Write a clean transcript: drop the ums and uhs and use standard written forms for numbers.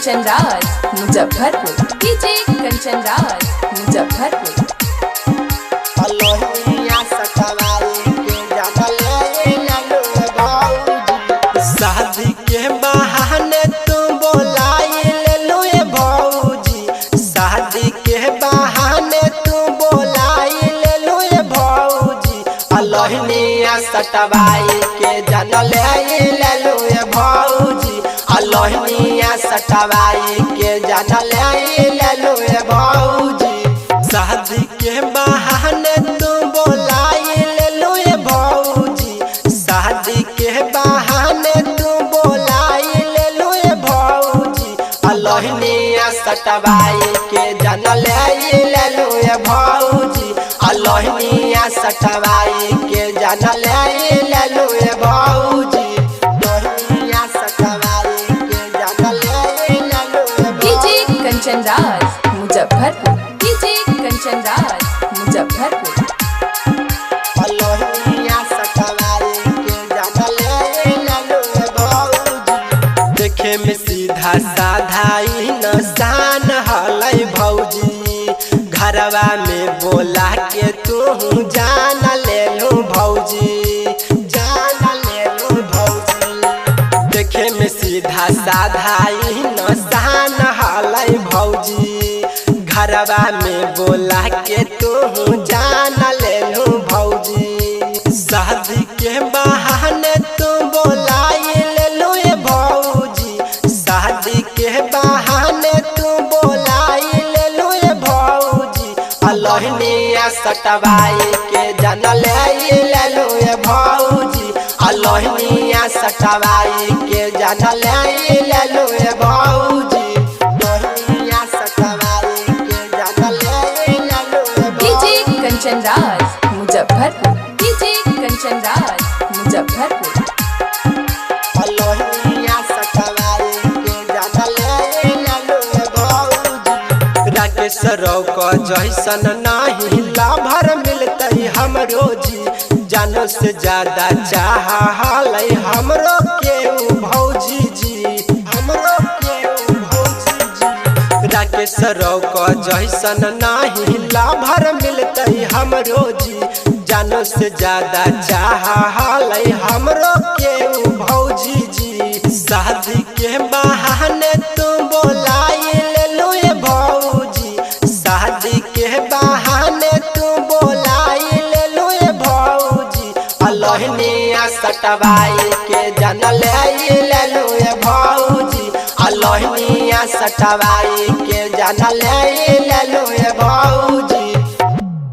Kanchan Raj Muzaffarpur. DJ Kanchan Raj Muzaffarpur. शादी के बहाने तू बोलाई ले लो ये भौजी, शादी के बहाने तू बोलाई ले लो ये भौजी, अलोहनिया सटवाई के जन ले लो ये भौजी, अलोहनिया सटवाई के जन ले लो ये भौजी। शादी के बहाने तू बोलाई ले लो ये भौजी, शादी के बहाने तू बोलाई ले लो ये भौजी, अलोहनिया सटवाई के जन ले लो ये भौजी, अलोहनिया सटवाई के जन ले लो ये भौजी, अलोहनिया सटवाई के जन ले लो ये भौजी। डीजे कंचन राज मुजफ्फरपुर। डीजे कंचन राज मुजफ्फरपुर। देखे में सीधा साधा इंसान हलै भौजी, घरवा में बोला के तू जान ले लू भौजी, जान ले लू भौजी। देखे में सीधा साधा इंसान हलै भौजी, घरवा में बोला के तू जान ले लू भौजी। शादी के बहाने तू बोलाई ले लो ये भौजी, शादी के बहाने तू बोलाई ले लो ये भौजी, अलोहनिया सटवाई के जन ले लो ये भौजी, अलोहनिया सटवाई के जन ले लो ये भौजी, अलोहनिया सटवाई के जन ले लो ये भौजी। DJ Kanchan Raj Muzaffarpur. DJ Kanchan Raj Muzaffarpur. Rakesh rock जैसन नहीं लाभर मिलते हमरो जी, जानो से ज्यादा चाहलै हमरो के भौजी जी, हमरो के भौजी जी। राकेश रौक जैसन नहीं लाभर मिलते हमरो जी, जानो से ज्यादा चाहलै हमरो के भौजी जी। शादी के बहाने तू बोलाई ले लो ये भौजी, शादी के बहाने तू बोलाई ले लो ये भौजी, अलोहनिया सटवाई के जन ले लो ये भौजी, अलोहनिया सटवाई के जन ले लो ये भौजी।